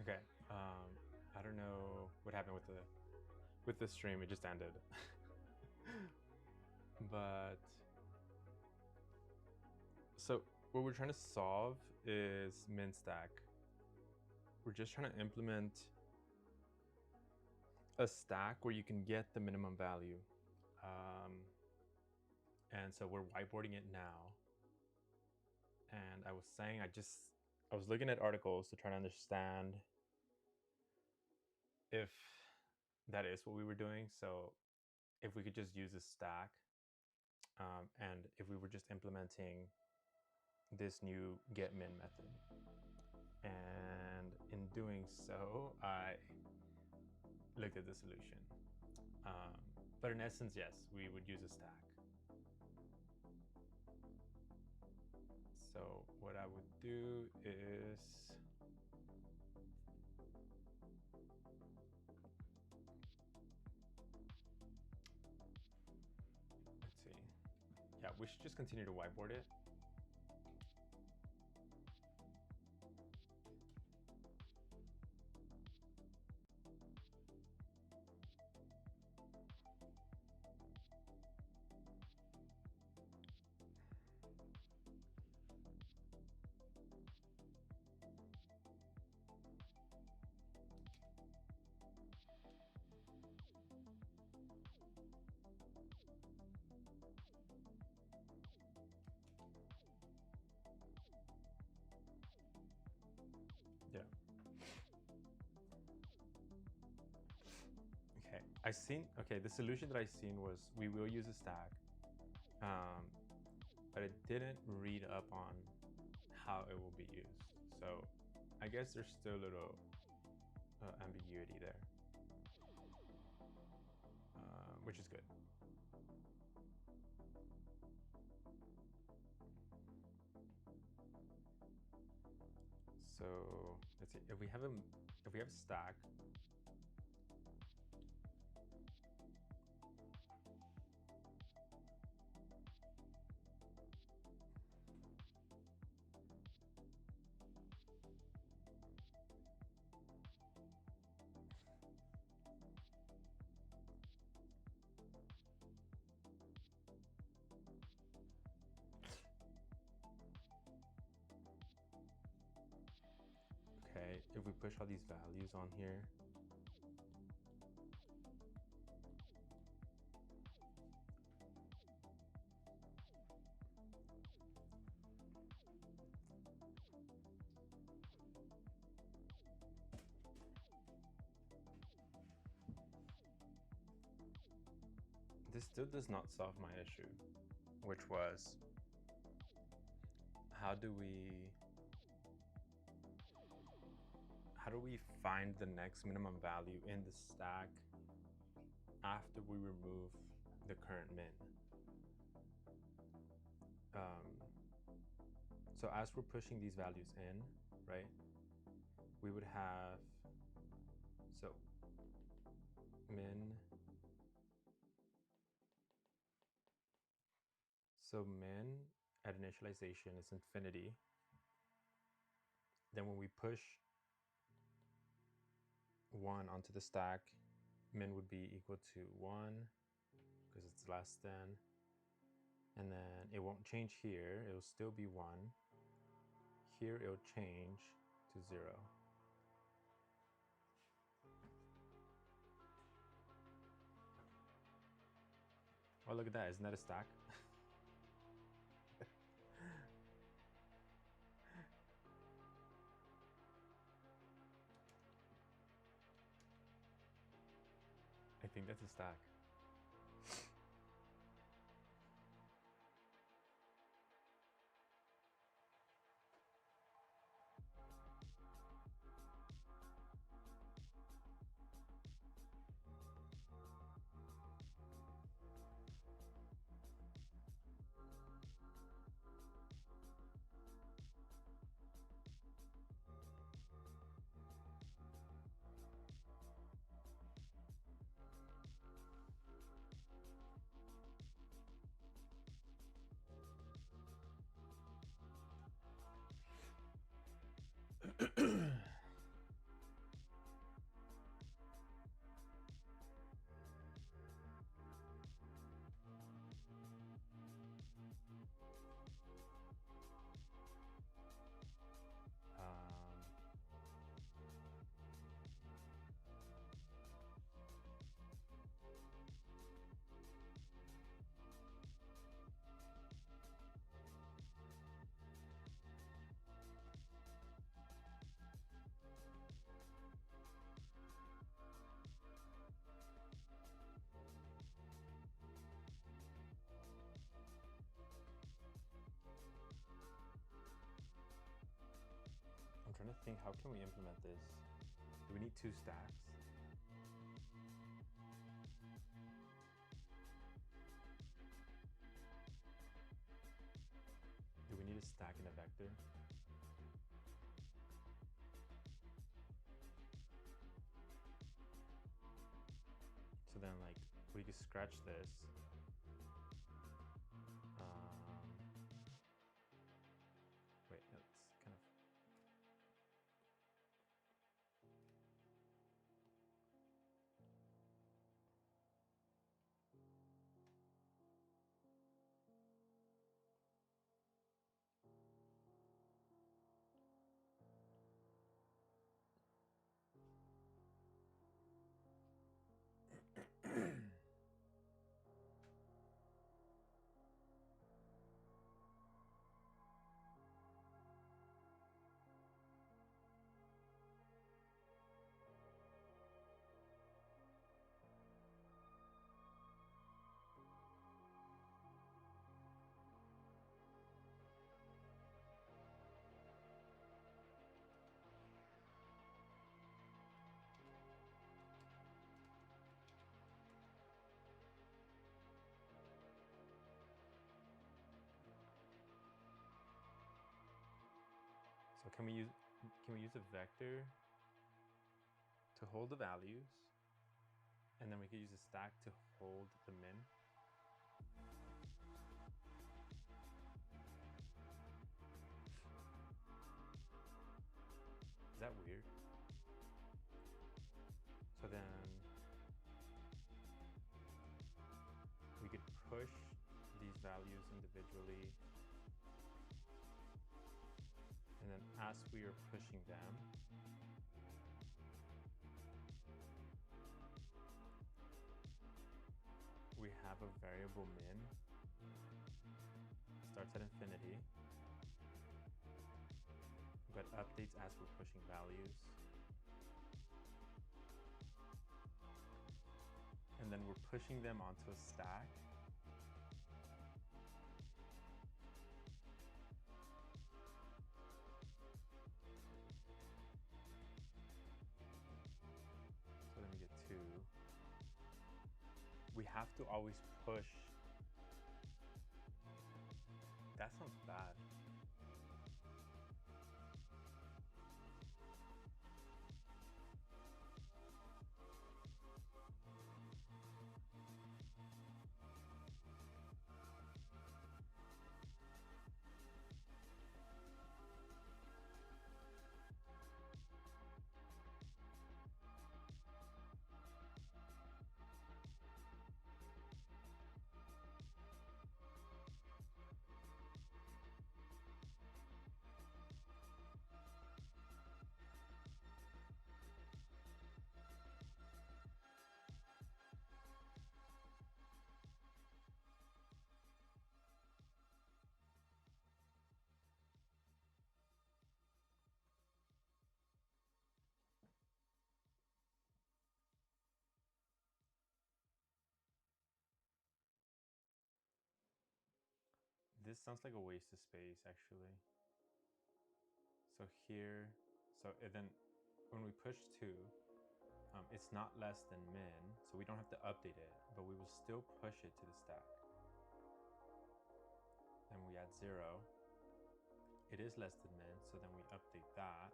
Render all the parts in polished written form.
Okay. I don't know what happened with the stream. It just ended. But so what we're trying to solve is min stack. We're just trying to implement a stack where you can get the minimum value. And so we're whiteboarding it now. And I was saying I was looking at articles to try to understand if that is what we were doing. So if we could just use a stack, and if we were just implementing this new get min method. And in doing so, I looked at the solution. But in essence, yes, we would use a stack. So what I would do is, let's see. Yeah, we should just continue to whiteboard it. Yeah. Okay, the solution that I seen was we will use a stack, but it didn't read up on how it will be used. So I guess there's still a little ambiguity there, which is good. So let's see, if we have a stack, okay, if we push all these values on here, this still does not solve my issue, which was how do we find the next minimum value in the stack after we remove the current min? So as we're pushing these values in, right, we would have, so min, at initialization is infinity. Then when we push 1 onto the stack, min would be equal to 1 because it's less than, and then it won't change here, it'll still be 1. Here it'll change to 0. Oh, look at that, isn't that a stack? I think that's a stack. think, how can we implement this? Do we need 2 stacks? Do we need a stack and a vector? So then, like, we could scratch this. Wait, that's kind of... So can we use a vector to hold the values, and then we could use a stack to hold the min? Is that weird? So then we could push these values individually, and then as we are pushing them, we have a variable min, starts at infinity, but updates as we're pushing values. And then we're pushing them onto a stack. So then we get 2. We have to always push. That sounds bad. This sounds like a waste of space, actually. So here, and then when we push 2, it's not less than min, so we don't have to update it, but we will still push it to the stack. Then we add 0. It is less than min, so then we update that,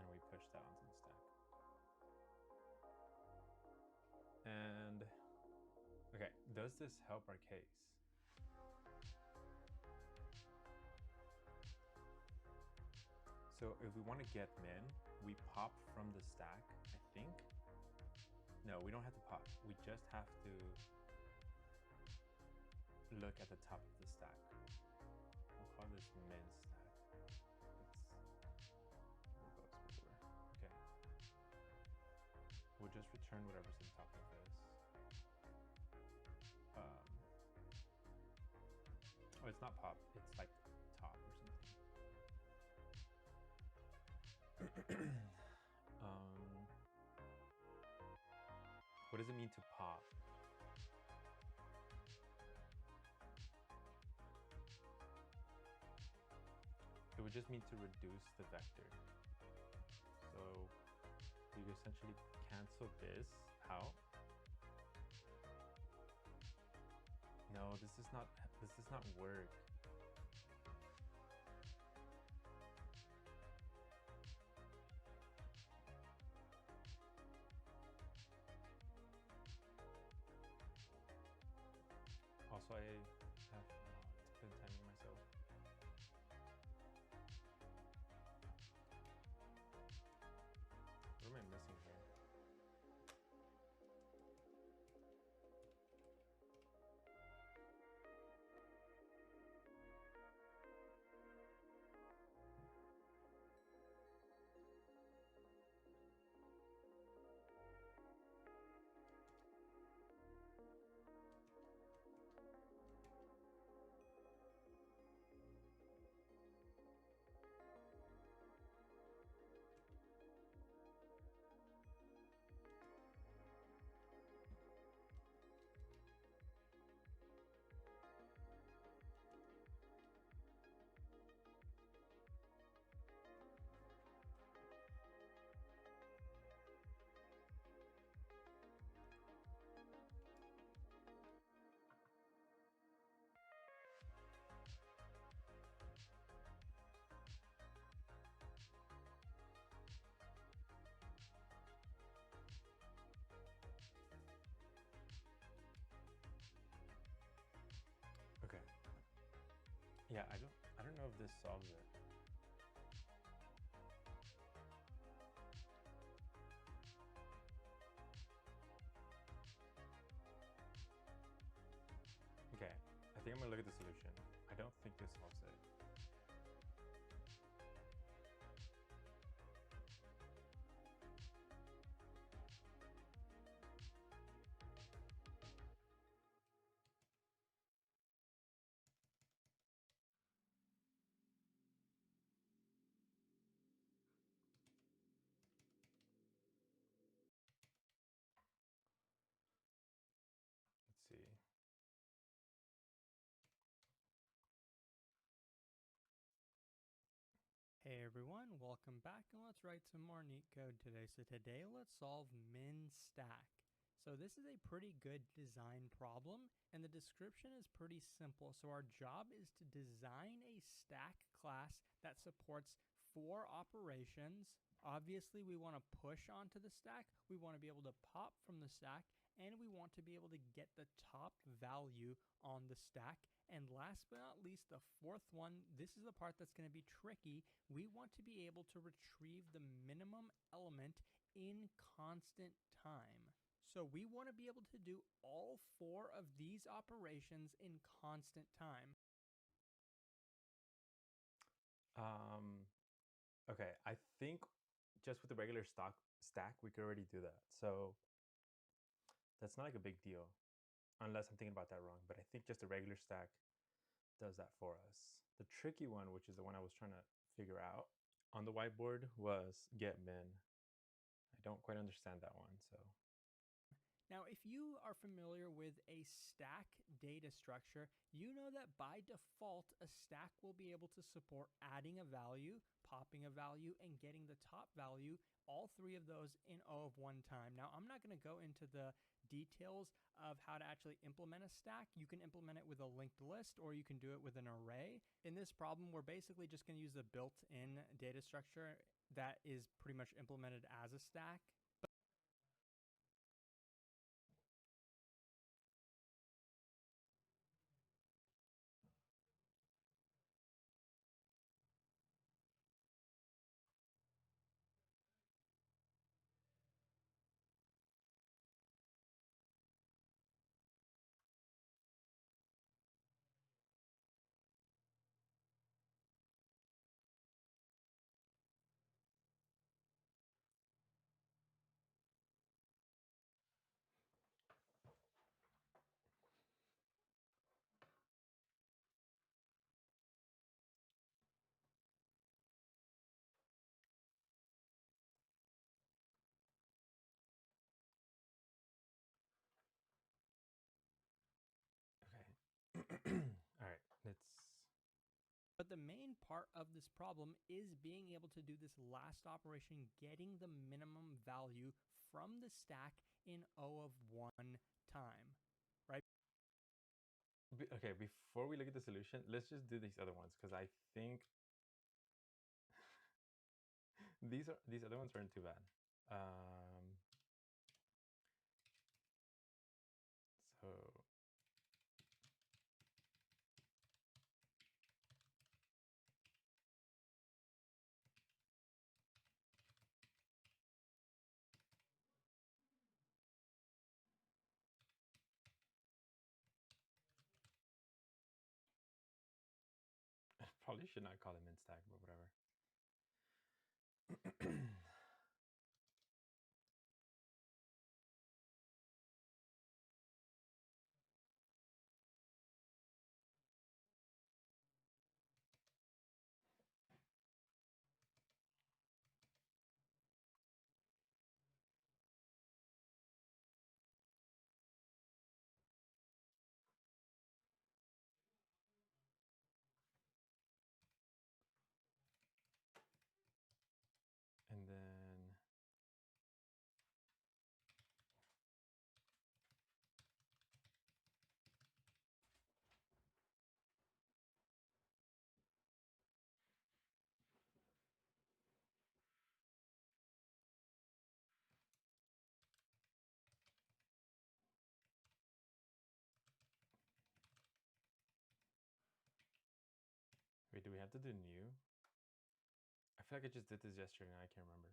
and we push that onto the stack. And, okay, does this help our case? So if we want to get min, we pop from the stack, I think. No, we don't have to pop. We just have to look at the top of the stack. We'll call this min stack. Okay. We'll just return whatever's on top of this. Oh, it's not pop. It's like top or something. What does it mean to pop? It would just mean to reduce the vector. you essentially cancel this out. No, this does not work. Also, I have not been timing myself. What am I missing here? Okay. Yeah, I don't know if this solves it. Okay, I think I'm gonna look at the solution. I don't think this solves it. Let's see. Hey everyone, welcome back and let's write some more Leetcode today. So today let's solve min stack. So this is a pretty good design problem and the description is pretty simple. So our job is to design a stack class that supports 4 operations. Obviously we want to push onto the stack, we want to be able to pop from the stack, and we want to be able to get the top value on the stack. And last but not least, the 4th one, this is the part that's going to be tricky. We want to be able to retrieve the minimum element in constant time. So we want to be able to do all 4 of these operations in constant time. Okay, I think just with the regular stack, we could already do that. So that's not like a big deal, unless I'm thinking about that wrong. But I think just a regular stack does that for us. The tricky one, which is the one I was trying to figure out on the whiteboard, was get min. I don't quite understand that one, so. Now, if you are familiar with a stack data structure, you know that by default, a stack will be able to support adding a value, popping a value, and getting the top value, all 3 of those in O of 1 time. Now, I'm not going to go into the details of how to actually implement a stack. You can implement it with a linked list or you can do it with an array. In this problem, we're basically just going to use the built-in data structure that is pretty much implemented as a stack. But the main part of this problem is being able to do this last operation, getting the minimum value from the stack in O of 1 time, right? Okay, before we look at the solution, let's just do these other ones because I think these other ones aren't too bad. So probably should not call it min stack, but whatever. And then wait, do we have to do new? I feel like I just did this yesterday and I can't remember.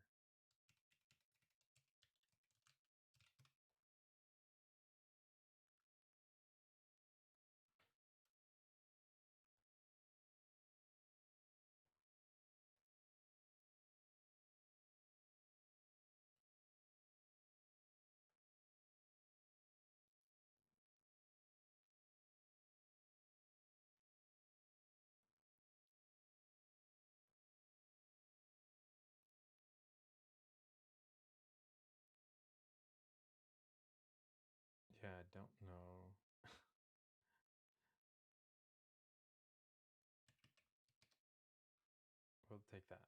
Yeah, I don't know. We'll take that.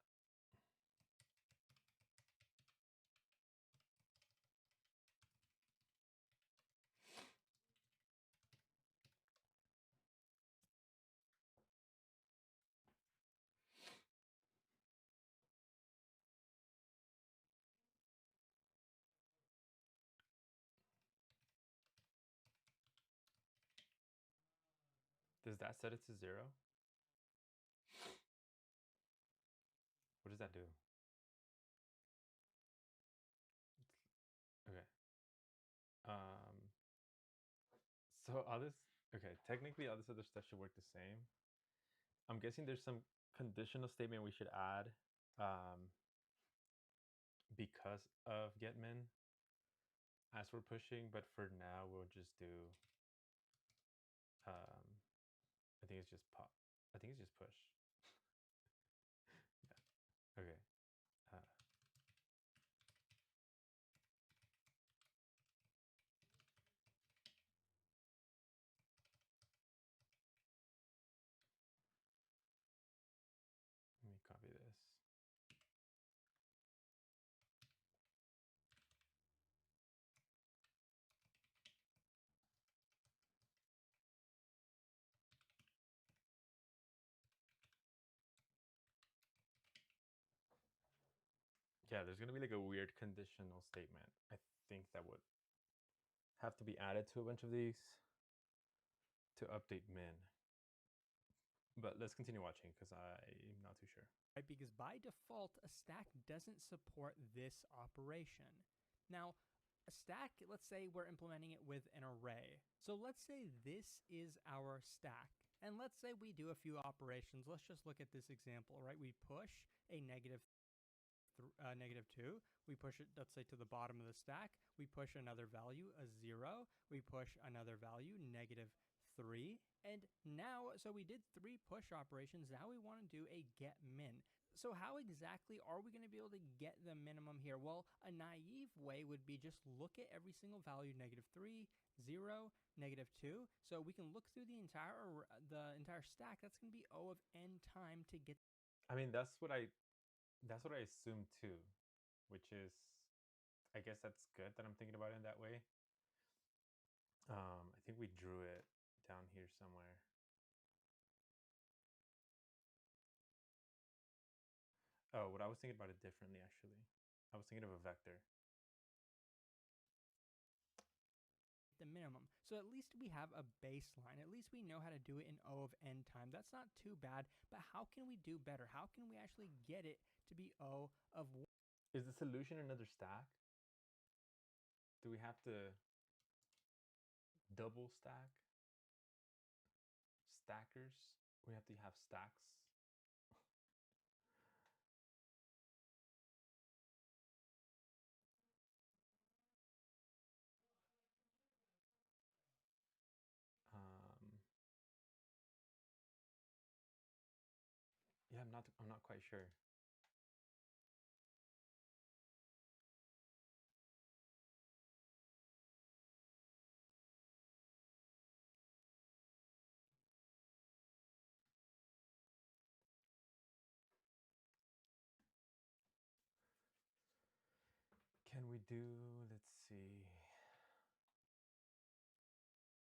Does that set it to 0? What does that do? Okay. So all this, okay, technically all this other stuff should work the same. I'm guessing there's some conditional statement we should add because of get min as we're pushing, but for now we'll just do, I think it's just pop. I think it's just push. Yeah. Okay. Let me copy this. Yeah, there's gonna be like a weird conditional statement. I think that would have to be added to a bunch of these to update min. But let's continue watching because I'm not too sure. Right? Because by default, a stack doesn't support this operation. Now, a stack, let's say we're implementing it with an array. So let's say this is our stack. And let's say we do a few operations. Let's just look at this example, right? We push a negative 2. We push it, let's say, to the bottom of the stack. We push another value, a 0. We push another value, negative 3. And now, so we did 3 push operations. Now we want to do a get min. So how exactly are we going to be able to get the minimum here? Well, a naive way would be just look at every single value, -3, 0, -2. So we can look through the entire stack. That's going to be O of n time to get. I mean, that's what I assumed too, which is, I guess that's good that I'm thinking about it in that way. I think we drew it down here somewhere. Oh, what I was thinking about it differently, actually. I was thinking of a vector. The minimum. So at least we have a baseline. At least we know how to do it in O of n time. That's not too bad, but how can we do better? How can we actually get it to be O of 1? Is the solution another stack? Do we have to double stack? Stackers? We have to have stacks? Yeah, I'm not quite sure. Can we do, let's see.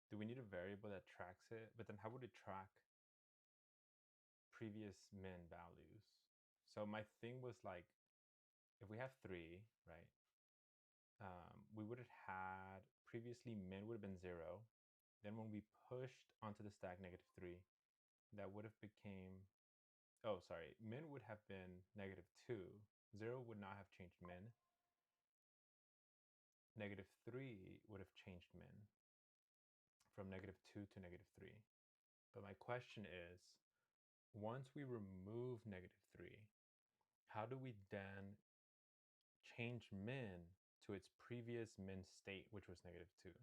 Do we need a variable that tracks it? But then how would it track previous min values? So my thing was like, if we have 3, right? We would have had, previously min would have been 0. Then when we pushed onto the stack -3, that would have became, oh, sorry, min would have been -2. 0 would not have changed min. -3 would have changed min from -2 to -3. But my question is, once we remove -3, how do we then change min to its previous min state, which was -2?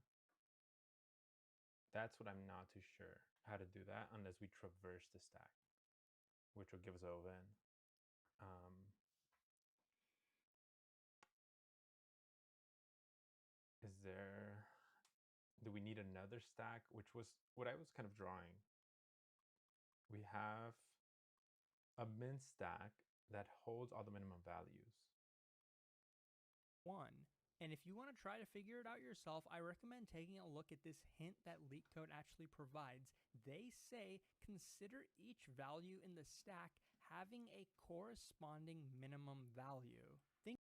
That's what I'm not too sure how to do that unless we traverse the stack, which will give us O of n. Is there, do we need another stack? Which was what I was kind of drawing. We have a min stack that holds all the minimum values. 1. And if you want to try to figure it out yourself, I recommend taking a look at this hint that Leetcode actually provides. They say consider each value in the stack having a corresponding minimum value. Think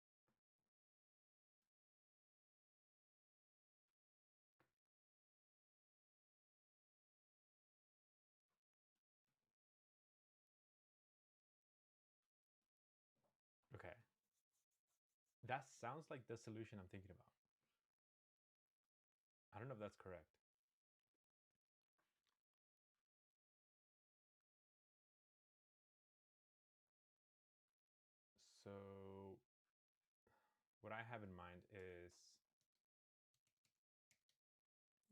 Okay. That sounds like the solution I'm thinking about. I don't know if that's correct. So what I have in mind is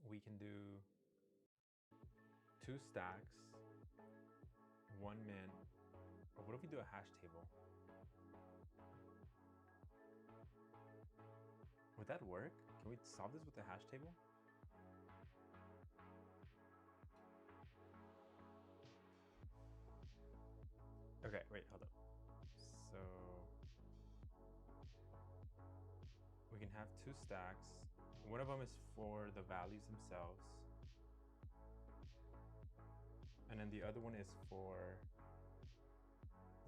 we can do 2 stacks, 1 min. Or what if we do a hash table? Would that work? Can we solve this with a hash table? Okay, wait, hold up. So we can have 2 stacks. One of them is for the values themselves. And then the other one is for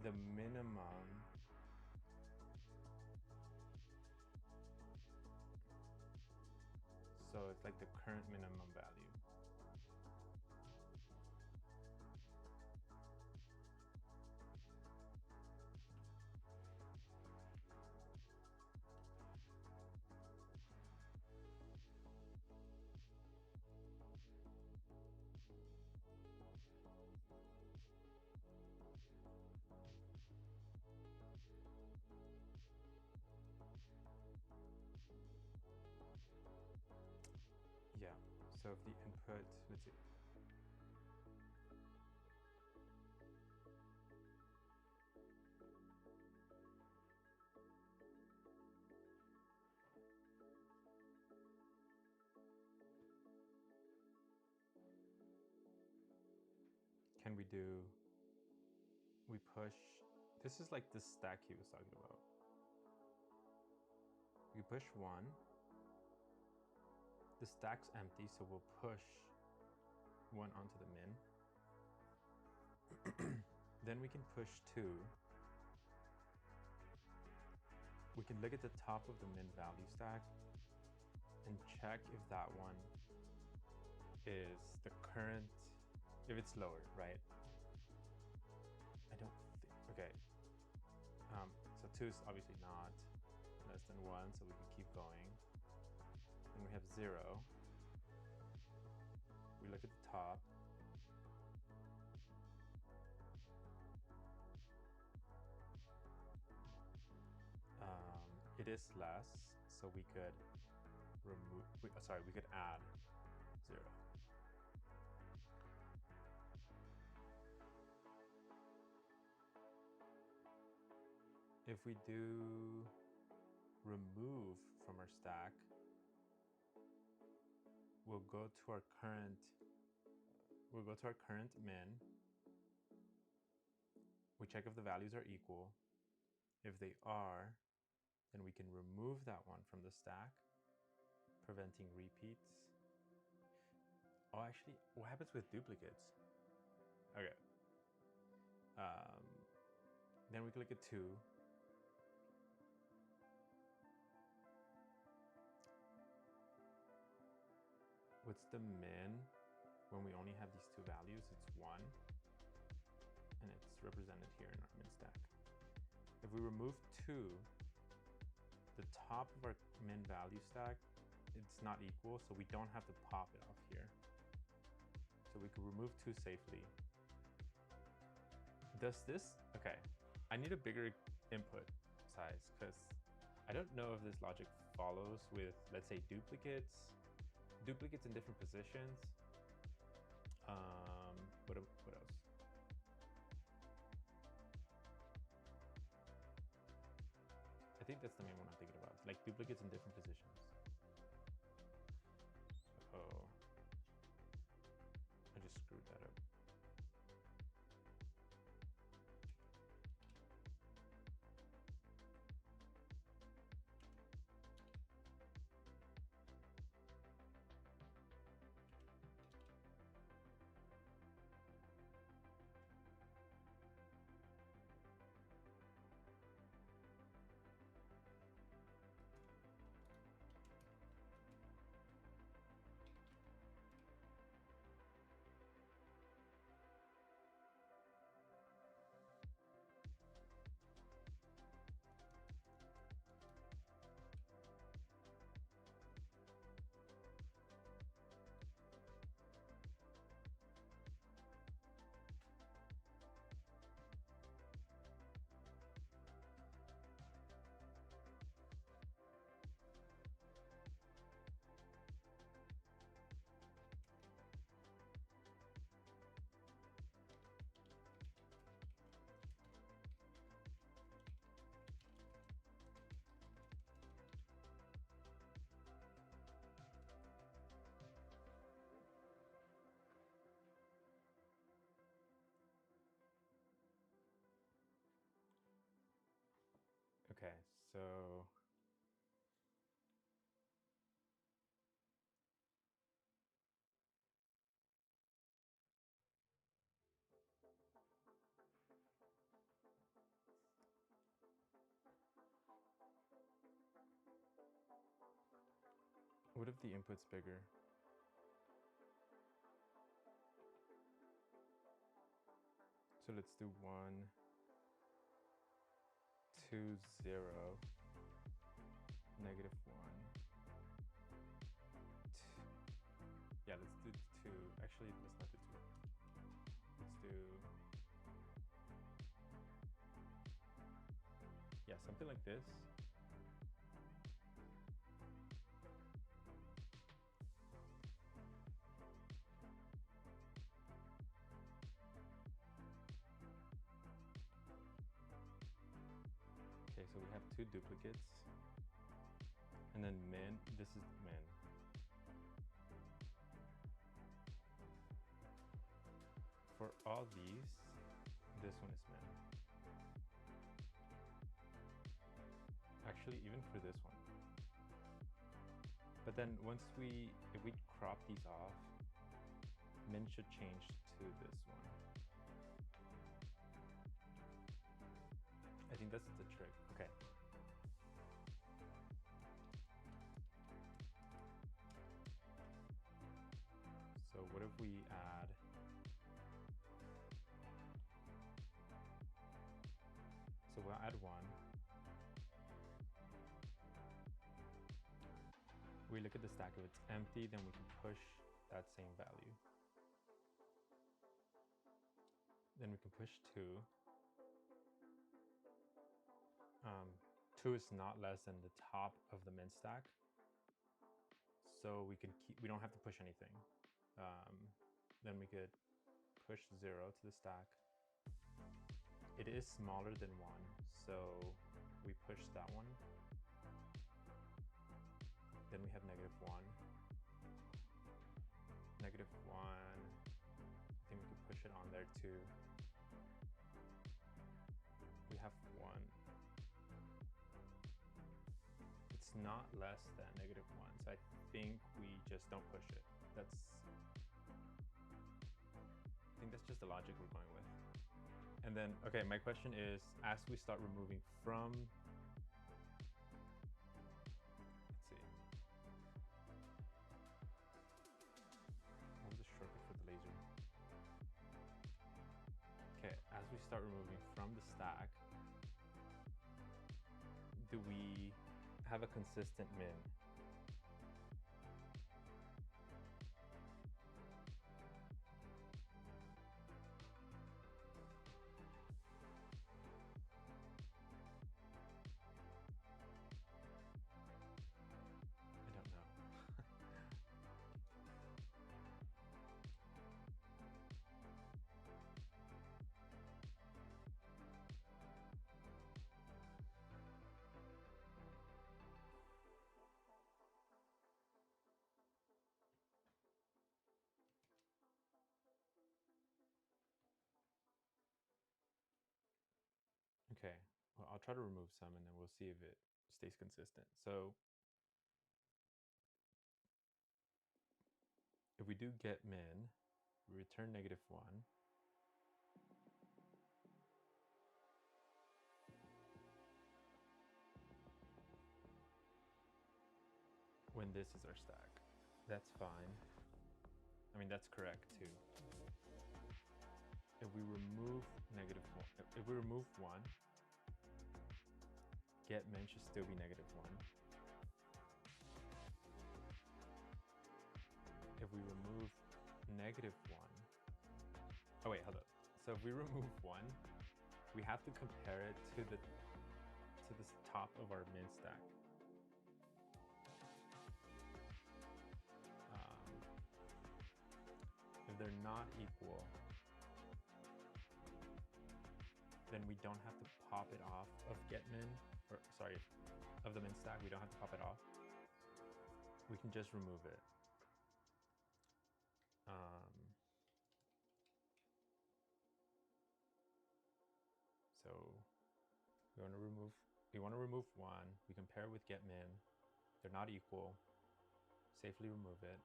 the minimum. So it's like the current minimum value. Yeah, so if the input, let's see. do, we push, this is like the stack he was talking about. We push 1. The stack's empty, so we'll push 1 onto the min. Then we can push 2. We can look at the top of the min value stack and check if that one is the current, if it's lower, right? I don't think, okay. So 2 is obviously not less than 1, so we can keep going. And we have 0. We look at the top. It is less, so we could remove, we could add 0. If we do remove from our stack, we'll go to our current min. We check if the values are equal. If they are, then we can remove that one from the stack, preventing repeats. Oh, actually, what happens with duplicates? Okay. Then we can look at 2. What's the min when we only have these 2 values? It's 1, and it's represented here in our min stack. If we remove 2, the top of our min value stack, it's not equal, so we don't have to pop it off here. So we can remove 2 safely. Does this, okay, I need a bigger input size because I don't know if this logic follows with, let's say, duplicates in different positions. What else? I think that's the main one I'm thinking about. Like duplicates in different positions. Oh, I just screwed that up. Okay, so what if the input's bigger? So let's do 1, 2, 0, -1. Yeah, let's do 2. Actually, let's not do 2. Let's do, yeah, something like this. Okay, so we have 2 duplicates. And then min, this is min. for all these, this one is min. Actually, even for this one. But then if we crop these off, min should change to this one. I think that's the trick. Okay. So what if we add, so we'll add 1. We look at the stack. If it's empty, then we can push that same value. Then we can push 2. 2 is not less than the top of the min stack, so we don't have to push anything. Then we could push 0 to the stack. It is smaller than 1, so we push that one. Then we have -1. -1. I think we could push it on there too. We have 1. It's not less than -1, so I think we just don't push it. I think that's just the logic we're going with. And then, okay, my question is, as we start removing from, let's see, what was the shortcut for the laser? Okay, as we start removing from the stack, do we have a consistent min? I don't know. Okay, well, I'll try to remove some and then we'll see if it stays consistent. So if we do get min, we return -1. When this is our stack. That's fine. I mean, that's correct too. If we remove -1, if we remove 1, get min should still be -1. If we remove -1, oh wait, hold up. So if we remove 1, we have to compare it to the top of our min stack. If they're not equal, then we don't have to pop it off of get min, or sorry, of the min stack. We don't have to pop it off. We can just remove it. So we want to remove 1. We compare with get min. They're not equal. Safely remove it.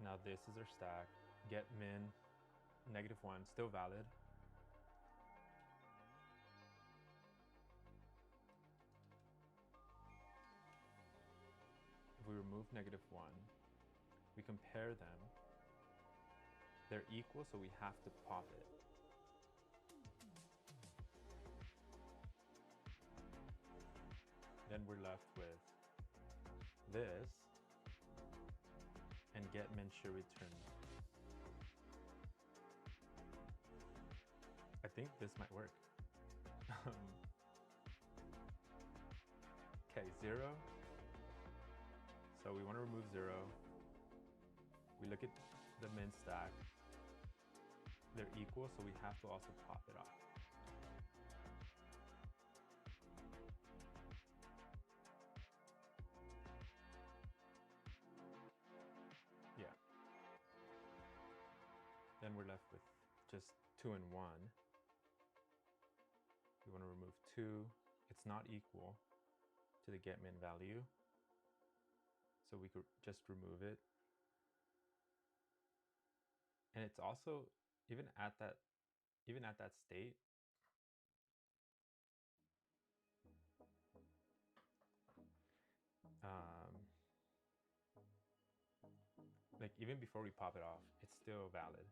Now this is our stack. Get min -1, still valid. If we remove -1, we compare them. They're equal, so we have to pop it. Then we're left with this, and get min should return. I think this might work. Okay, 0. So we want to remove 0. We look at the min stack. They're equal, so we have to also pop it off. Yeah. we're left with just 2 and 1. We want to remove 2. It's not equal to the get min value, so we could just remove it. And it's also, even at that state, like even before we pop it off, it's still valid.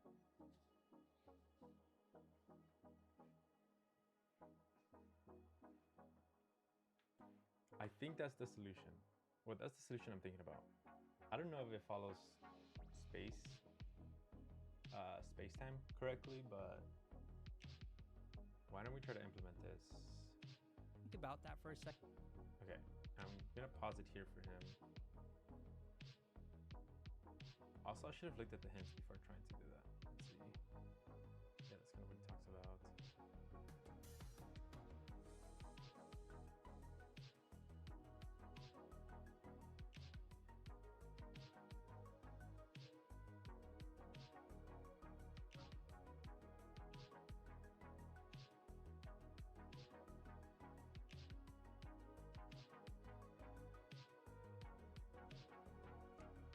I think that's the solution. Well, that's the solution I'm thinking about. I don't know if it follows space-time correctly, but why don't we try to implement this? Think about that for a second. Okay, I'm gonna pause it here for him. Also, I should have looked at the hints before trying to do that. Let's see. Yeah, that's kind of what he talks about.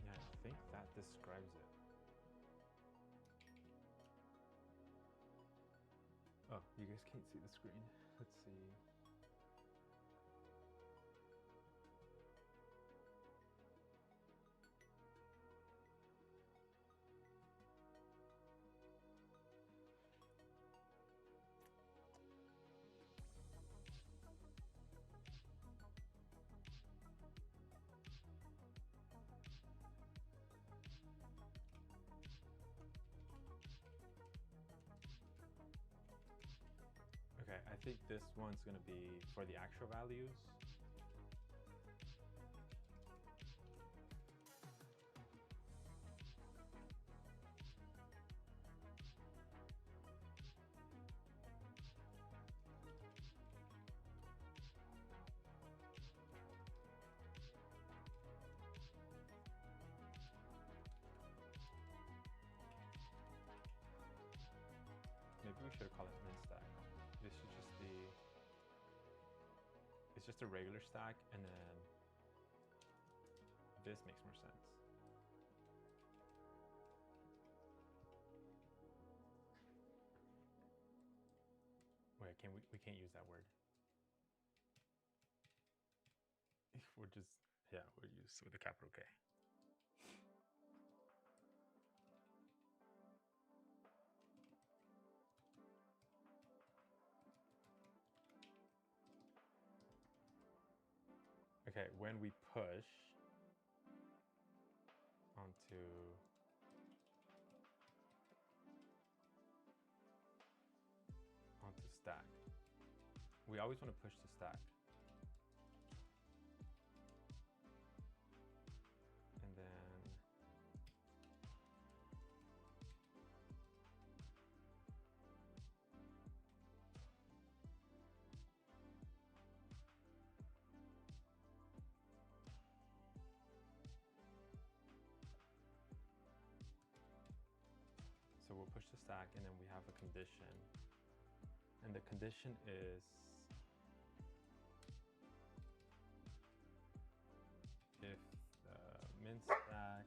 Yeah, I think that describes it. Oh, you guys can't see the screen. Let's see. Okay, I think this one's gonna be for the actual values. Maybe we should call it min stack. This should just be, it's just a regular stack, and then this makes more sense. Wait, we can't use that word. We're just, yeah, we'll use with a capital K. Okay, when we push onto stack, we always want to push to stack. And then so we'll push the stack, and then we have a condition. And the condition is if the min stack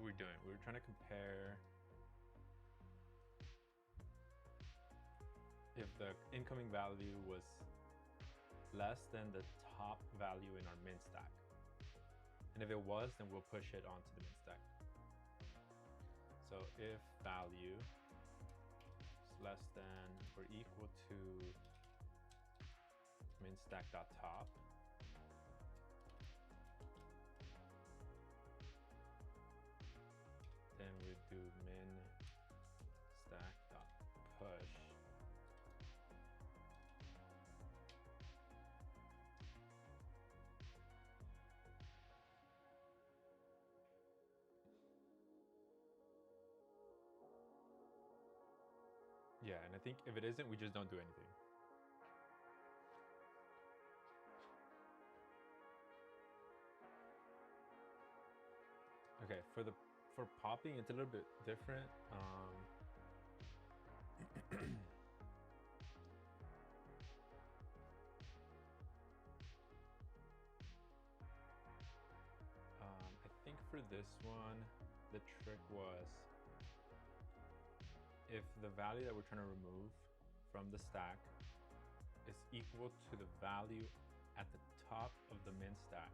we're doing. We were trying to compare if the incoming value was less than the top value in our min stack. And if it was, then we'll push it onto the min stack. So if value is less than or equal to min stack.top, then we do min stack.push. Yeah, and I think if it isn't, we just don't do anything. Okay, for popping, it's a little bit different. I think for this one, the trick was if the value that we're trying to remove from the stack is equal to the value at the top of the min stack,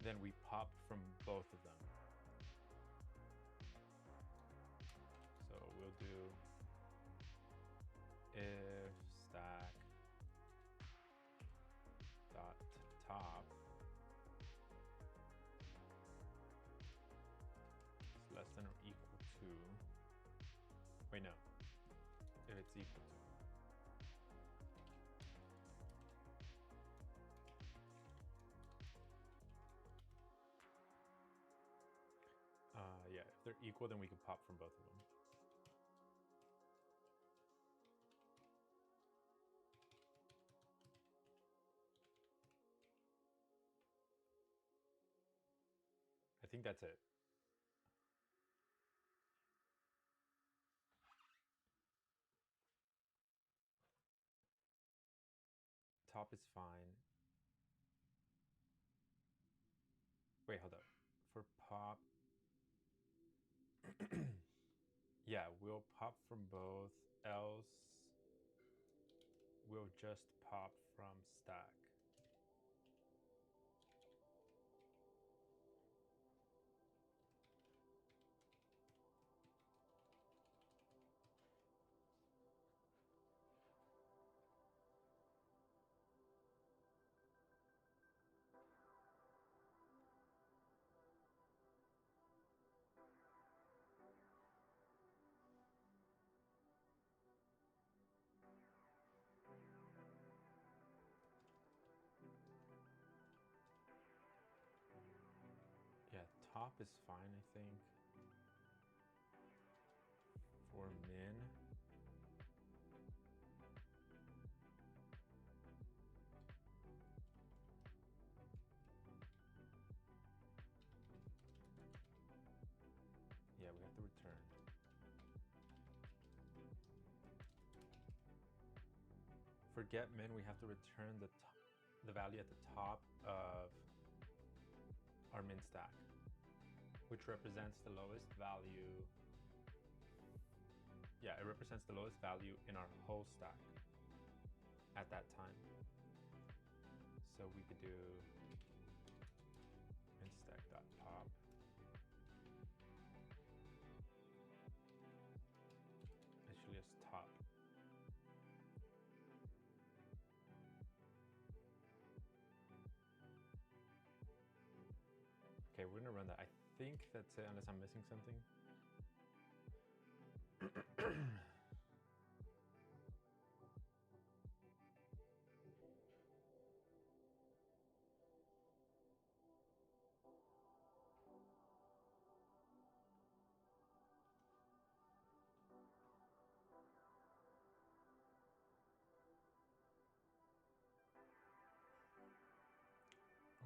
then we pop from both of them. So we'll do if stack dot top is less than or equal to, wait, no, if it's equal to, yeah, if they're equal, then we can pop from both of them. I think that's it. Top is fine. Wait, hold up. For pop, yeah, we'll pop from both, else we'll just pop from stack. Yeah, top is fine, I think. For min, yeah, we have to return. For get min, we have to return the value at the top of our min stack, which represents the lowest value. Yeah, it represents the lowest value in our whole stack at that time. So we could do min stack.pop. Actually, it's top. Okay, we're gonna run that. I think that's it, unless I'm missing something.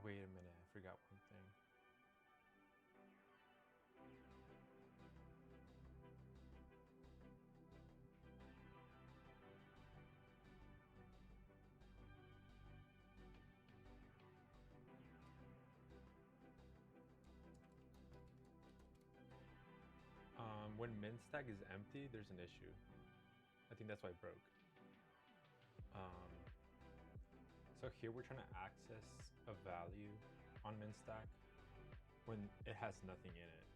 Wait a minute, I forgot one thing. when min stack is empty, there's an issue. I think that's why it broke. So here we're trying to access a value on min stack when it has nothing in it.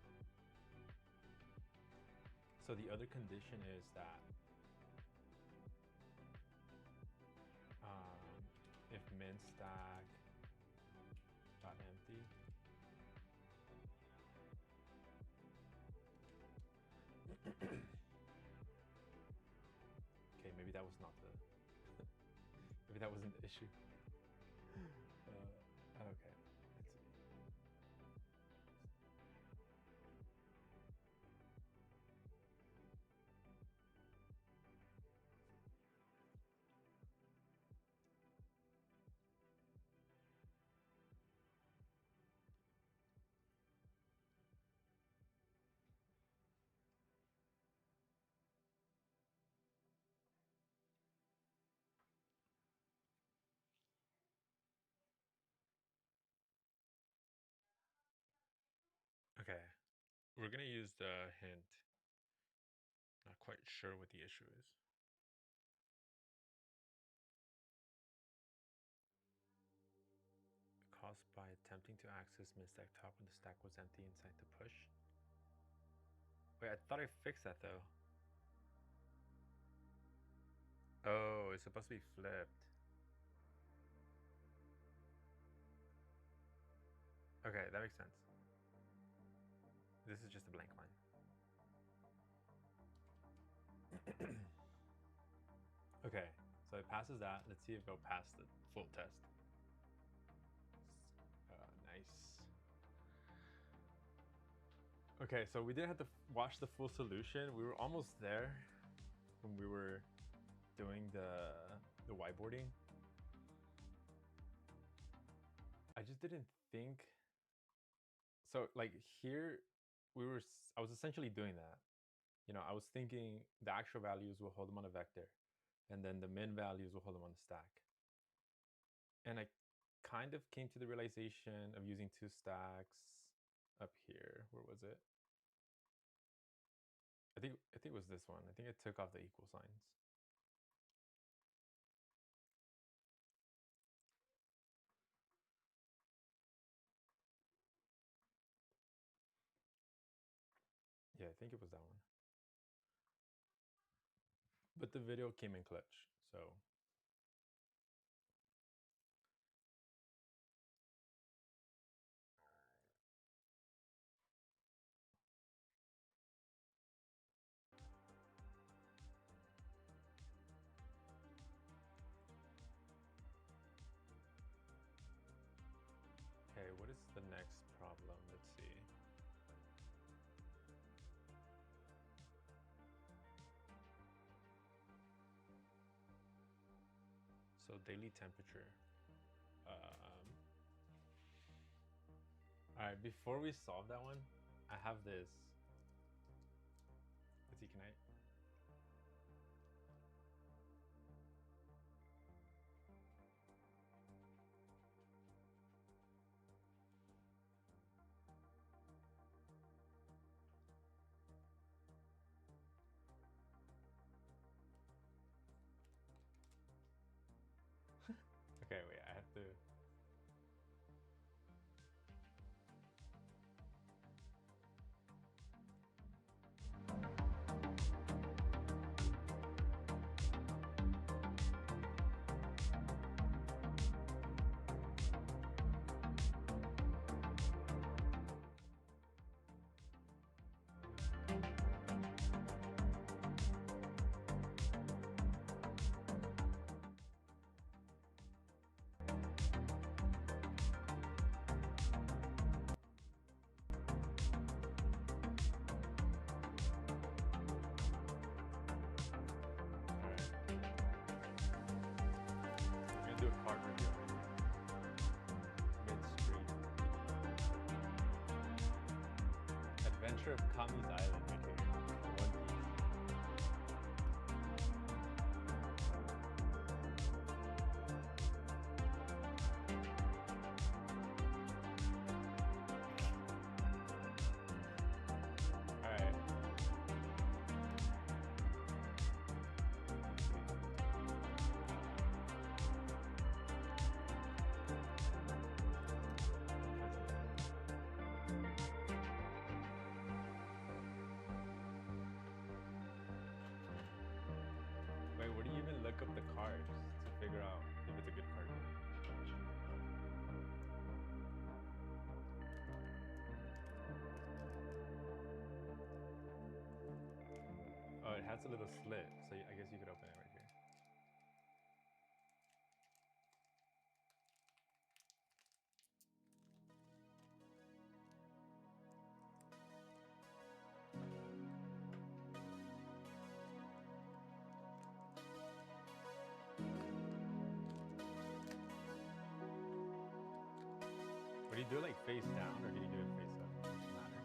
So the other condition is that if min stack dot empty, okay, maybe that was not the maybe that wasn't the issue. Okay, let's see. Okay, we're gonna use the hint. Not quite sure what the issue is. Caused by attempting to access min stack top when the stack was empty inside the push. Wait, I thought I fixed that though. Oh, it's supposed to be flipped. Okay, that makes sense. This is just a blank line. Okay, so it passes that. Let's see if it'll pass the full test. Nice. Okay, so we didn't have to watch the full solution. We were almost there when we were doing the whiteboarding. I just didn't think. So like here, I was essentially doing that. You know, I was thinking the actual values will hold them on a vector, and then the min values will hold them on the stack. And I kind of came to the realization of using two stacks up here. Where was it? I think it was this one. I think I took off the equal signs. Yeah, I think it was that one. But the video came in clutch, so. Okay, what is the next problem? Let's see. So daily temperature. All right, before we solve that one, I have this. Let's see, can I? Okay, wait, I have to. Do a card review midstream. Adventure of Kami's Island right here. One piece. Alright. Oh, it has a little slit, so I guess you could open it right here. Would you do it like face down, or do you do it face up? Doesn't matter.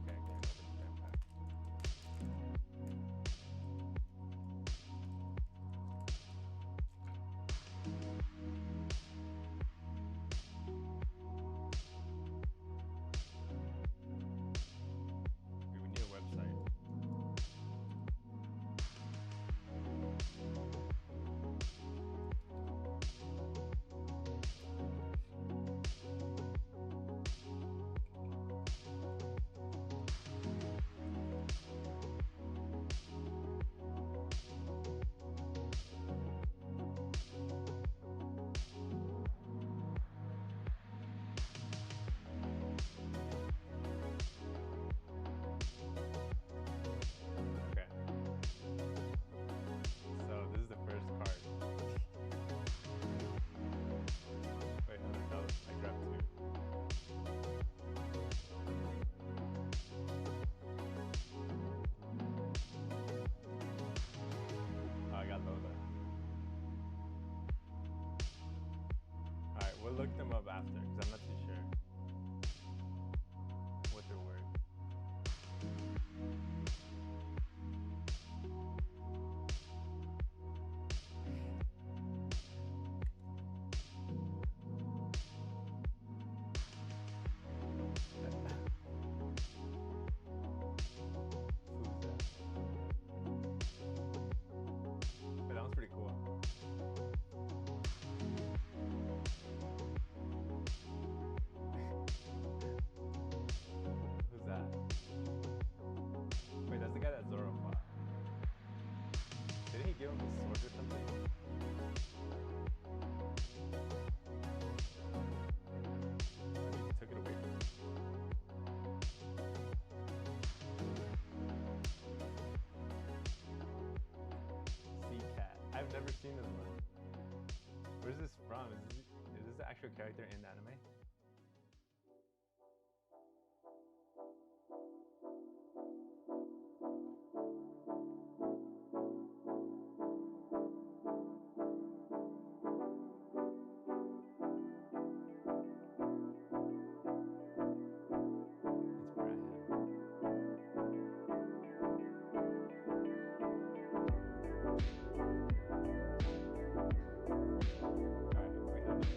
Okay, okay, open the frame back. We need a website. Okay. So this is the first card. Wait, no, I grabbed two. Oh, I got Lola. Alright, we'll look them up after, because I'm not too sure what they're worth. But that one's pretty cool. Who's that? Wait, that's the guy that Zoro fought. Didn't he give him his sword or something? He took it away from him. Sea Cat. I've never seen this one. Where's this from? Is this the actual character in the anime? It's Braham. Alright, we have it.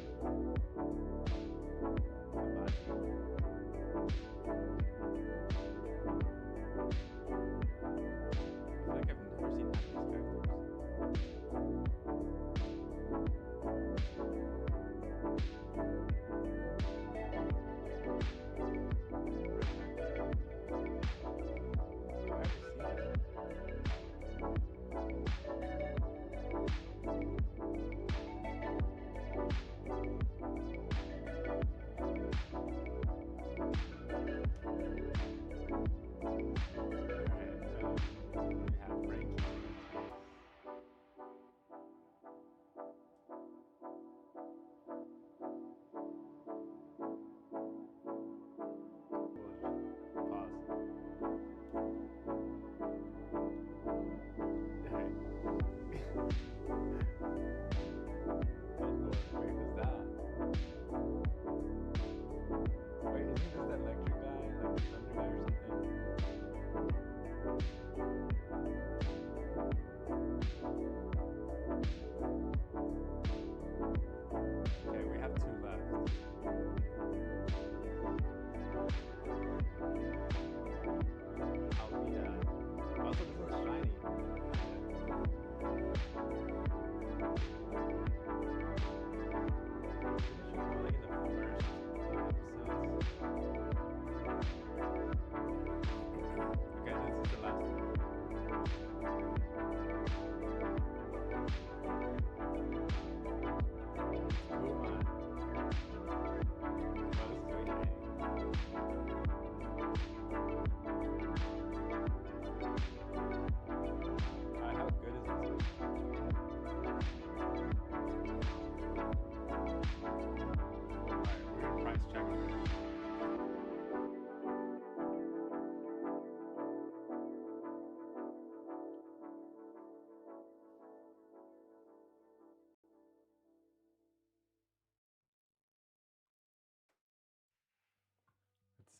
I feel like I've never seen half these characters. Where have I seen this?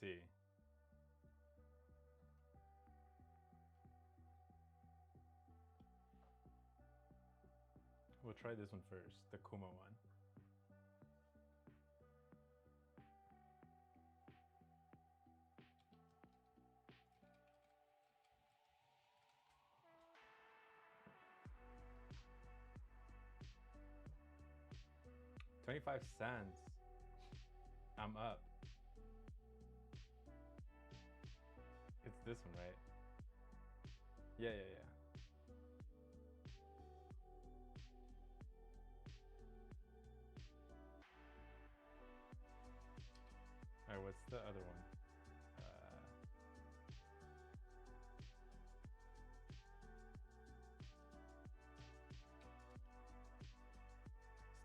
see. We'll try this one first, the Kuma one. $0.25. I'm up. It's this one, right? Yeah. All right, what's the other one?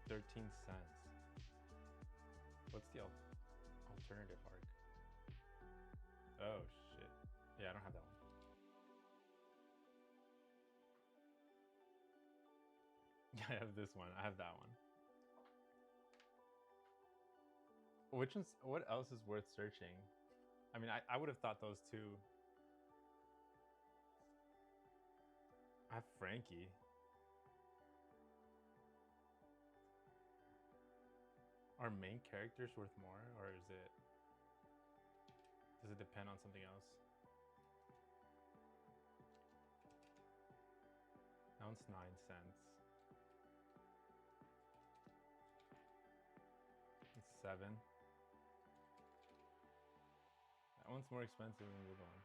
13 cents. What's the alternative arc? Oh shit. Yeah, I don't have that one. Yeah, I have this one. I have that one. Which one's, what else is worth searching? I mean, I would have thought those two. I have Frankie. Are main characters worth more, or is it, does it depend on something else? That one's 9 cents. It's 7. That one's more expensive than the other one.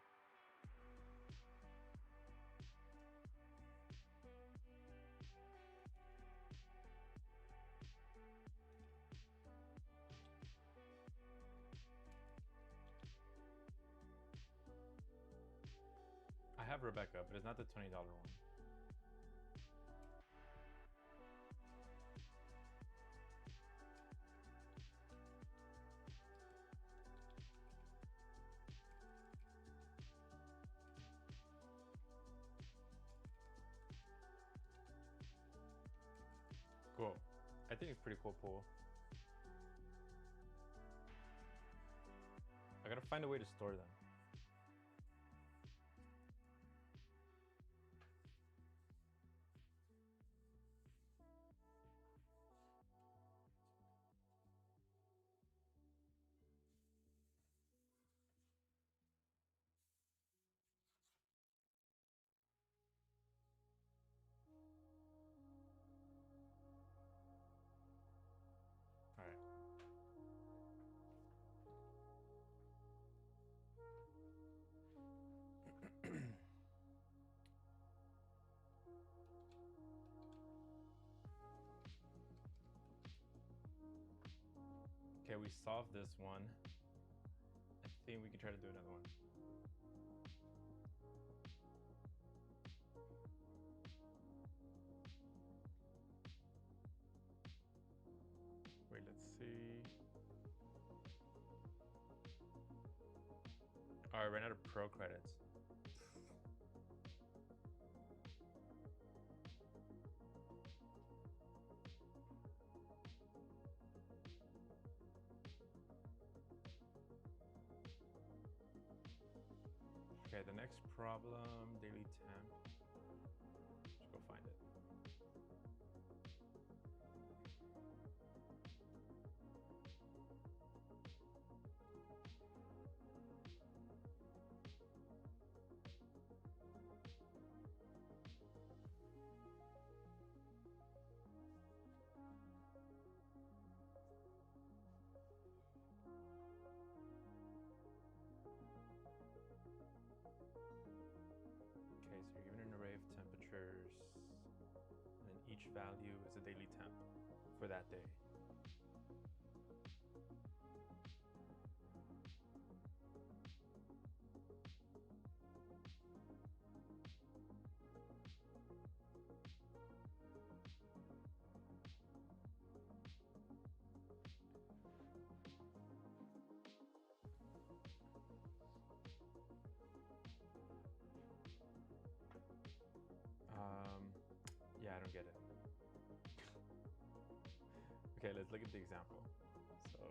I have Rebecca, but it's not the $20 one. Cool. I think it's pretty cool pool. I gotta find a way to store them. All right. Okay, we solved this one. I think we can try to do another one. Wait, let's see. All right, ran out of pro credits. Okay, the next problem, daily temp. Let's go find it. Okay, so you're given an array of temperatures, and then each value is a daily temp for that day. Yeah, I don't get it. Okay, let's look at the example. So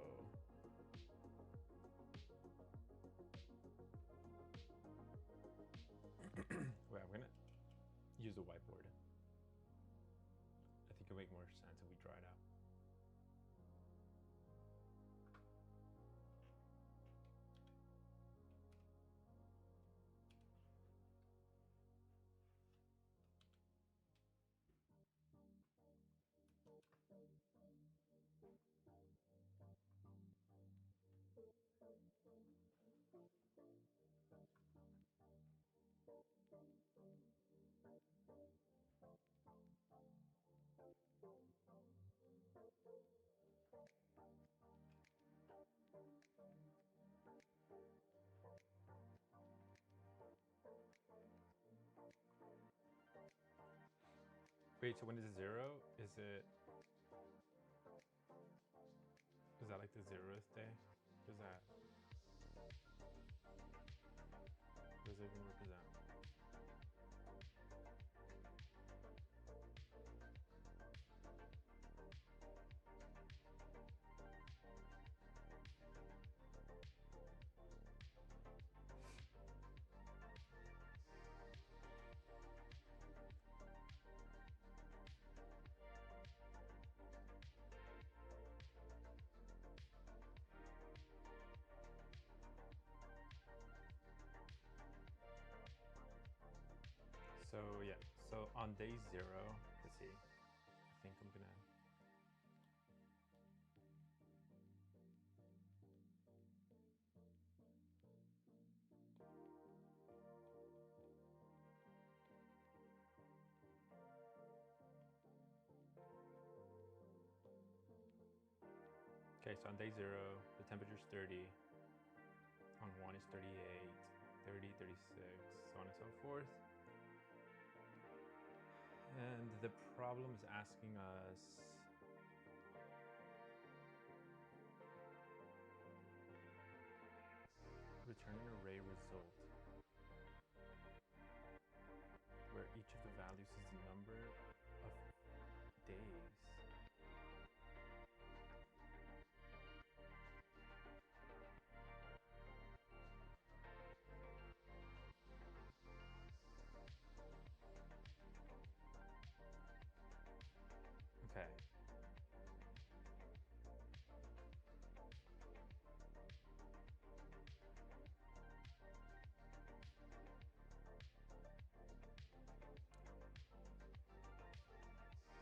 use a whiteboard. I think it'll make more sense if we draw it out. Wait, so when it's 0, is that like the 0th day? What does it even represent? So yeah, so on day 0, let's see, I think I'm gonna, okay, so on day 0, the temperature is 30, on 1 is 38, 30, 36, so on and so forth. And the problem is asking us return an array result where each of the values is the number of days. Okay.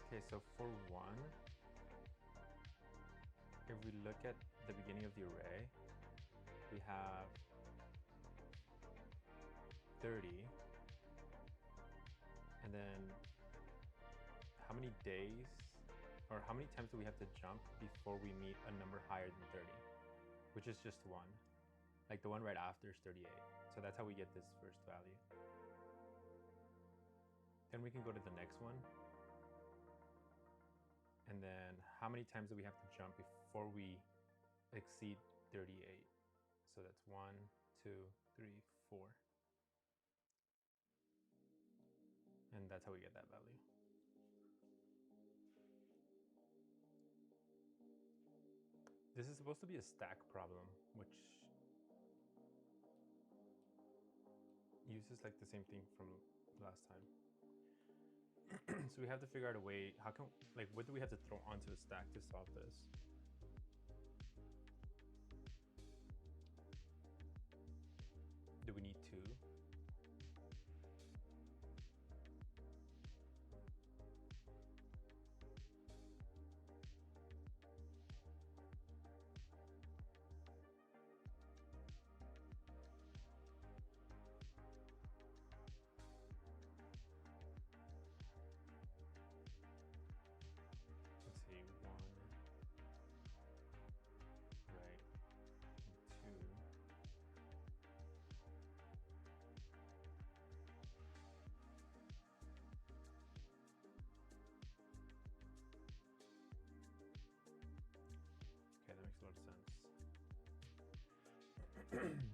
Okay, so for 1, if we look at the beginning of the array, we have 30, and then how many days, or how many times do we have to jump before we meet a number higher than 30, which is just 1. Like the one right after is 38. So that's how we get this first value. Then we can go to the next one. And then how many times do we have to jump before we exceed 38? So that's 1, 2, 3, 4. And that's how we get that value. This is supposed to be a stack problem, which uses like the same thing from last time. So we have to figure out a way, what do we have to throw onto a stack to solve this? Do we need 2? Let's see, 1, right, and 2. Okay, that makes a lot of sense.